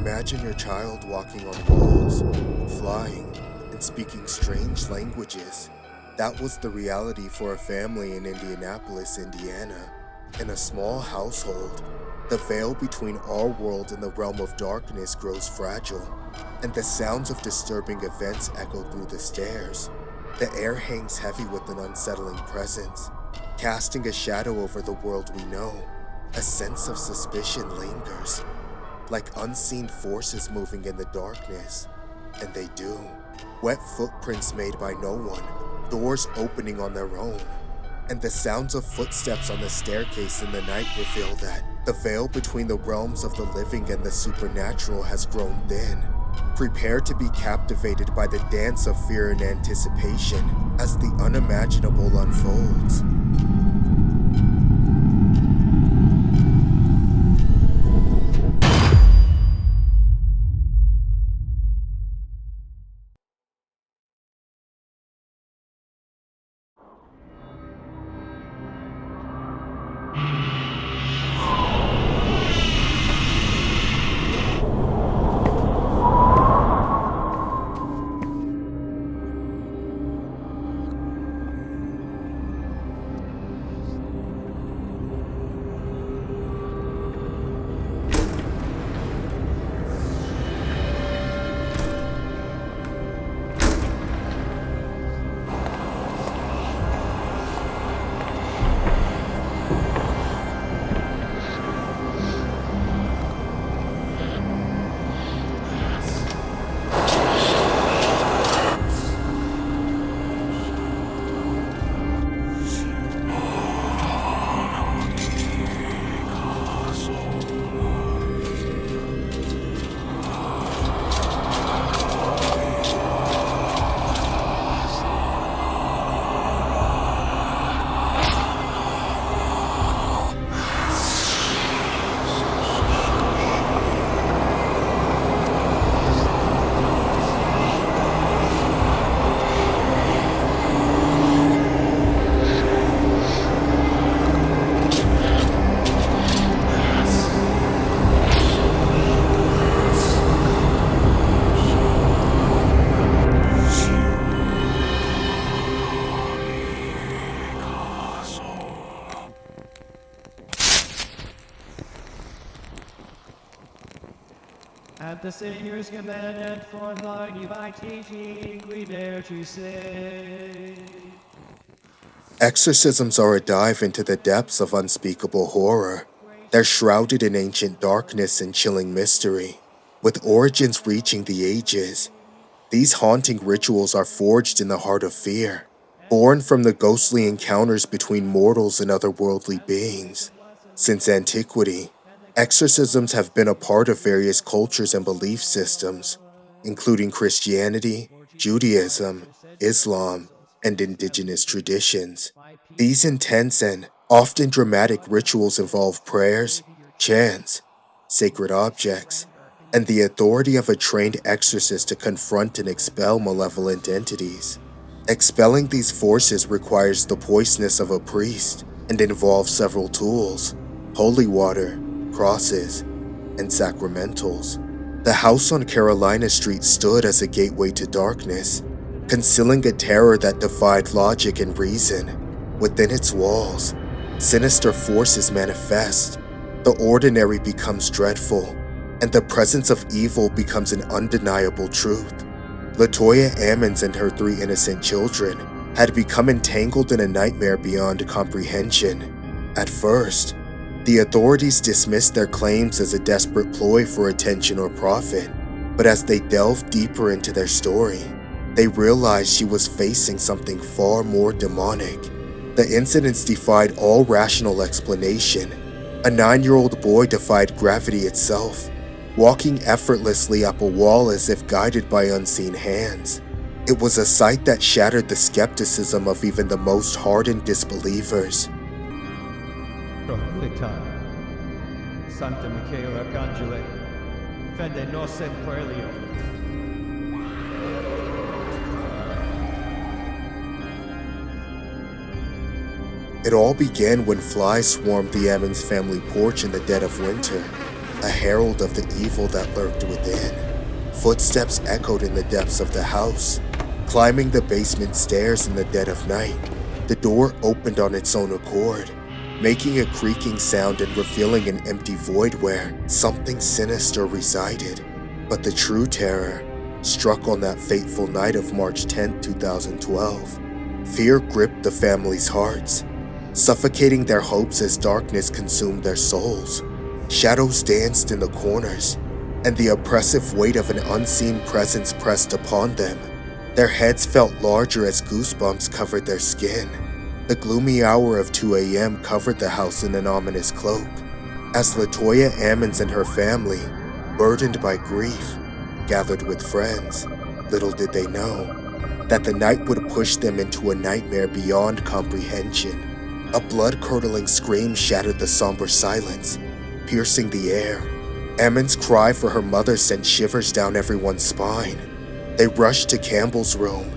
Imagine your child walking on walls, flying, and speaking strange languages. That was the reality for a family in Indianapolis, Indiana. In a small household, the veil between our world and the realm of darkness grows fragile, and the sounds of disturbing events echo through the stairs. The air hangs heavy with an unsettling presence, casting a shadow over the world we know. A sense of suspicion lingers, like unseen forces moving in the darkness. And they do. Wet footprints made by no one, doors opening on their own, and the sounds of footsteps on the staircase in the night reveal that the veil between the realms of the living and the supernatural has grown thin. Prepare to be captivated by the dance of fear and anticipation as the unimaginable unfolds. At the Savior's command and forth by teaching, we dare to say. Exorcisms are a dive into the depths of unspeakable horror. They're shrouded in ancient darkness and chilling mystery, with origins reaching the ages. These haunting rituals are forged in the heart of fear, born from the ghostly encounters between mortals and otherworldly beings. Since antiquity, exorcisms have been a part of various cultures and belief systems, including Christianity, Judaism, Islam, and indigenous traditions. These intense and often dramatic rituals involve prayers, chants, sacred objects, and the authority of a trained exorcist to confront and expel malevolent entities. Expelling these forces requires the poisonous of a priest and involves several tools: holy water, crosses, and sacramentals. The house on Carolina Street stood as a gateway to darkness, concealing a terror that defied logic and reason. Within its walls, sinister forces manifest. The ordinary becomes dreadful, and the presence of evil becomes an undeniable truth. Latoya Ammons and her 3 innocent children had become entangled in a nightmare beyond comprehension. At first, the authorities dismissed their claims as a desperate ploy for attention or profit, but as they delved deeper into their story, they realized she was facing something far more demonic. The incidents defied all rational explanation. A 9-year-old boy defied gravity itself, walking effortlessly up a wall as if guided by unseen hands. It was a sight that shattered the skepticism of even the most hardened disbelievers. Profeta, Santa Michael Arcangele, fende nos in puelio. It all began when flies swarmed the Ammons family porch in the dead of winter. a herald of the evil that lurked within. Footsteps echoed in the depths of the house. Climbing the basement stairs in the dead of night, the door opened on its own accord, making a creaking sound and revealing an empty void where something sinister resided. But the true terror struck on that fateful night of March 10, 2012. Fear gripped the family's hearts, suffocating their hopes as darkness consumed their souls. Shadows danced in the corners, and the oppressive weight of an unseen presence pressed upon them. Their heads felt larger as goosebumps covered their skin. The gloomy hour of 2 a.m. covered the house in an ominous cloak. As LaToya Ammons and her family, burdened by grief, gathered with friends, little did they know that the night would push them into a nightmare beyond comprehension. A blood-curdling scream shattered the somber silence, piercing the air. Ammon's cry for her mother sent shivers down everyone's spine. They rushed to Campbell's room,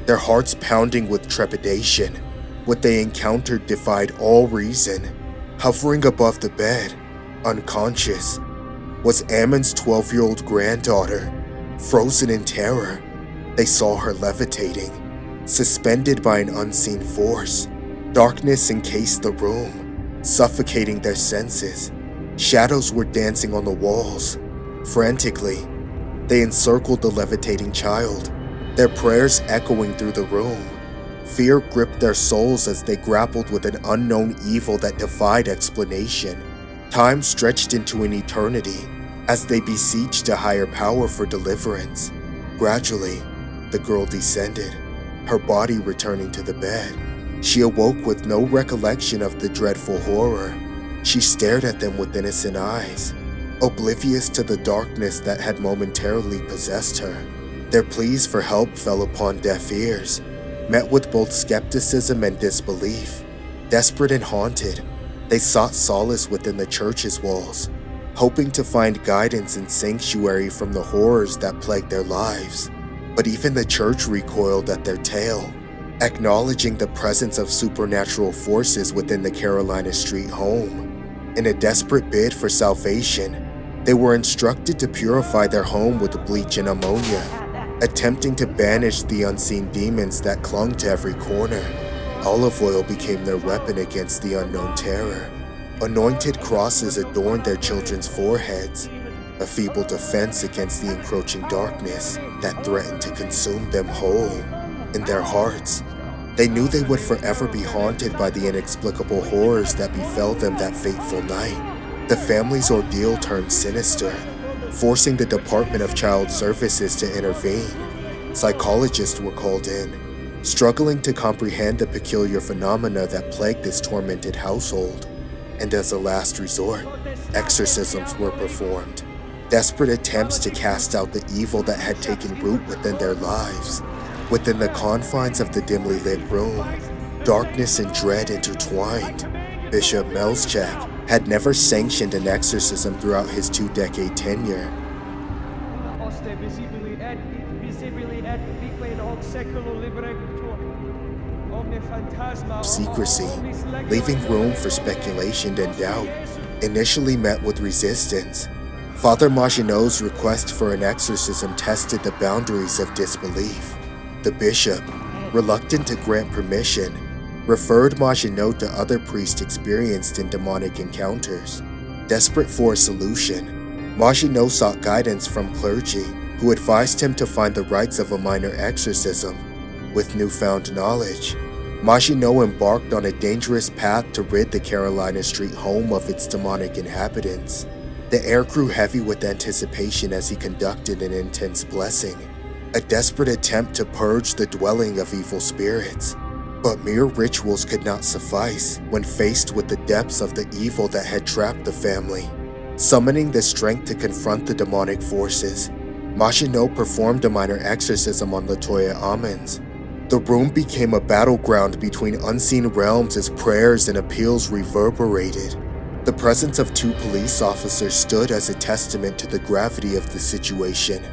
their hearts pounding with trepidation. What they encountered defied all reason. Hovering above the bed, unconscious, was Ammon's 12-year-old granddaughter. Frozen in terror, they saw her levitating, suspended by an unseen force. Darkness encased the room, suffocating their senses. Shadows were dancing on the walls. Frantically, they encircled the levitating child, their prayers echoing through the room. Fear gripped their souls as they grappled with an unknown evil that defied explanation. Time stretched into an eternity as they beseeched a higher power for deliverance. Gradually, the girl descended, her body returning to the bed. She awoke with no recollection of the dreadful horror. She stared at them with innocent eyes, oblivious to the darkness that had momentarily possessed her. Their pleas for help fell upon deaf ears, met with both skepticism and disbelief. Desperate and haunted, they sought solace within the church's walls, hoping to find guidance and sanctuary from the horrors that plagued their lives. But even the church recoiled at their tale, acknowledging the presence of supernatural forces within the Carolina Street home. In a desperate bid for salvation, they were instructed to purify their home with bleach and ammonia, attempting to banish the unseen demons that clung to every corner. Olive oil became their weapon against the unknown terror. Anointed crosses adorned their children's foreheads, a feeble defense against the encroaching darkness that threatened to consume them whole. In their hearts, they knew they would forever be haunted by the inexplicable horrors that befell them that fateful night. The family's ordeal turned sinister, forcing the Department of Child Services to intervene. Psychologists were called in, struggling to comprehend the peculiar phenomena that plagued this tormented household. And as a last resort, exorcisms were performed, desperate attempts to cast out the evil that had taken root within their lives. Within the confines of the dimly lit room, darkness and dread intertwined. Bishop Melschek had never sanctioned an exorcism throughout his 2-decade tenure. Secrecy, leaving room for speculation and doubt, initially met with resistance. Father Maginot's request for an exorcism tested the boundaries of disbelief. The bishop, reluctant to grant permission, referred Maginot to other priests experienced in demonic encounters. Desperate for a solution, Maginot sought guidance from clergy, who advised him to find the rites of a minor exorcism. With newfound knowledge, Maginot embarked on a dangerous path to rid the Carolina Street home of its demonic inhabitants. The air grew heavy with anticipation as he conducted an intense blessing, a desperate attempt to purge the dwelling of evil spirits. But mere rituals could not suffice when faced with the depths of the evil that had trapped the family. Summoning the strength to confront the demonic forces, Maginot performed a minor exorcism on LaToya Ammons. The room became a battleground between unseen realms as prayers and appeals reverberated. The presence of 2 police officers stood as a testament to the gravity of the situation.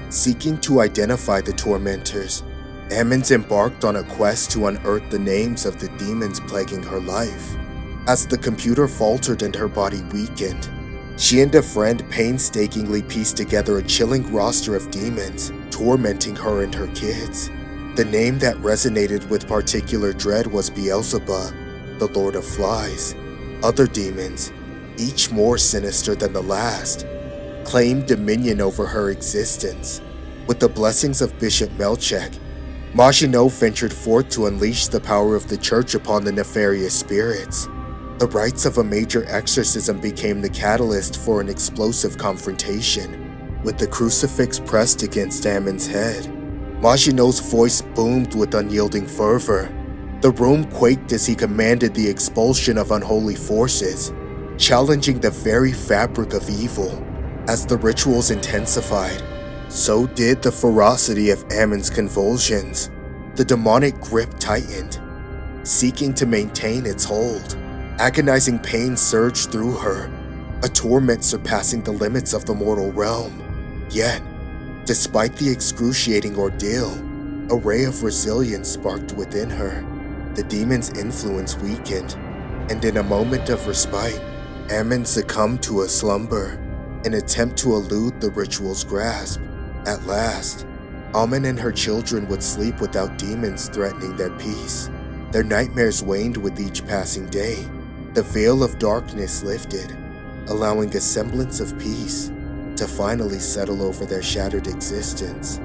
Seeking to identify the tormentors, Ammons embarked on a quest to unearth the names of the demons plaguing her life. As the computer faltered and her body weakened, She and a friend painstakingly pieced together a chilling roster of demons, tormenting her and her kids. The name that resonated with particular dread was Beelzebub, the Lord of Flies. Other demons, each more sinister than the last, claimed dominion over her existence. With the blessings of Bishop Melchek, Maginot ventured forth to unleash the power of the church upon the nefarious spirits. The rites of a major exorcism became the catalyst for an explosive confrontation. With the crucifix pressed against Ammon's head, Maginot's voice boomed with unyielding fervor. The room quaked as he commanded the expulsion of unholy forces, challenging the very fabric of evil. As the rituals intensified, so did the ferocity of Ammon's convulsions. The demonic grip tightened, seeking to maintain its hold. Agonizing pain surged through her, a torment surpassing the limits of the mortal realm. Yet, despite the excruciating ordeal, a ray of resilience sparked within her. The demon's influence weakened, and in a moment of respite, Ammon succumbed to a slumber, an attempt to elude the ritual's grasp. At last, Ammon and her children would sleep without demons threatening their peace. Their nightmares waned with each passing day. The veil of darkness lifted, allowing a semblance of peace to finally settle over their shattered existence.